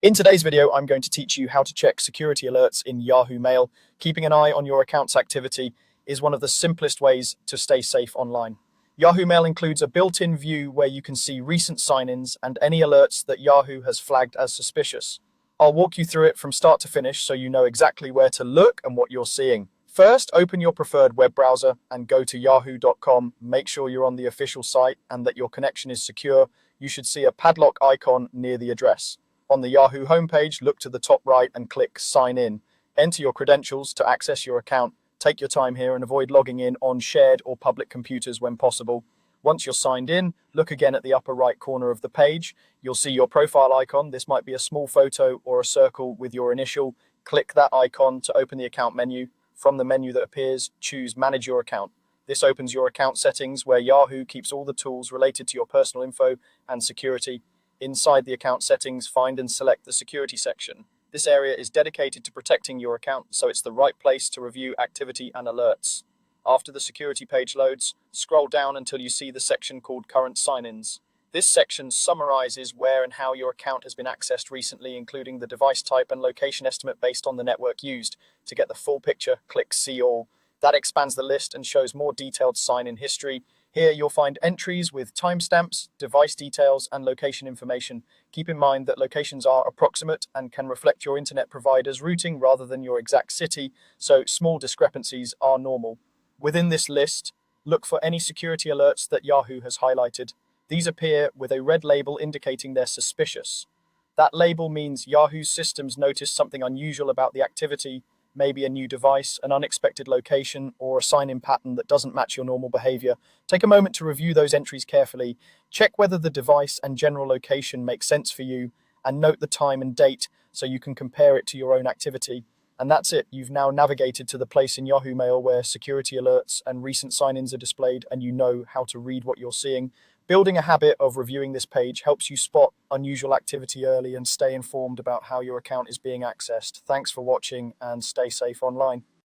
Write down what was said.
In today's video, I'm going to teach you how to check security alerts in Yahoo Mail. Keeping an eye on your account's activity is one of the simplest ways to stay safe online. Yahoo Mail includes a built-in view where you can see recent sign-ins and any alerts that Yahoo has flagged as suspicious. I'll walk you through it from start to finish so you know exactly where to look and what you're seeing. First, open your preferred web browser and go to yahoo.com. Make sure you're on the official site and that your connection is secure. You should see a padlock icon near the address. On the Yahoo homepage, look to the top right and click Sign In. Enter your credentials to access your account. Take your time here and avoid logging in on shared or public computers when possible. Once you're signed in, look again at the upper right corner of the page. You'll see your profile icon. This might be a small photo or a circle with your initial. Click that icon to open the account menu. From the menu that appears, choose Manage Your Account. This opens your account settings where Yahoo keeps all the tools related to your personal info and security. Inside the account settings, find and select the security section. This area is dedicated to protecting your account, so it's the right place to review activity and alerts. After the security page loads, scroll down until you see the section called Current Sign-ins. This section summarizes where and how your account has been accessed recently, including the device type and location estimate based on the network used. To get the full picture, click See All. That expands the list and shows more detailed sign-in history. Here you'll find entries with timestamps, device details, and location information. Keep in mind that locations are approximate and can reflect your internet provider's routing rather than your exact city, so small discrepancies are normal. Within this list, look for any security alerts that Yahoo has highlighted. These appear with a red label indicating they're suspicious. That label means Yahoo's systems noticed something unusual about the activity, maybe a new device, an unexpected location, or a sign-in pattern that doesn't match your normal behavior. Take a moment to review those entries carefully. Check whether the device and general location make sense for you, and note the time and date so you can compare it to your own activity. And that's it. You've now navigated to the place in Yahoo Mail where security alerts and recent sign-ins are displayed, and you know how to read what you're seeing. Building a habit of reviewing this page helps you spot unusual activity early and stay informed about how your account is being accessed. Thanks for watching and stay safe online.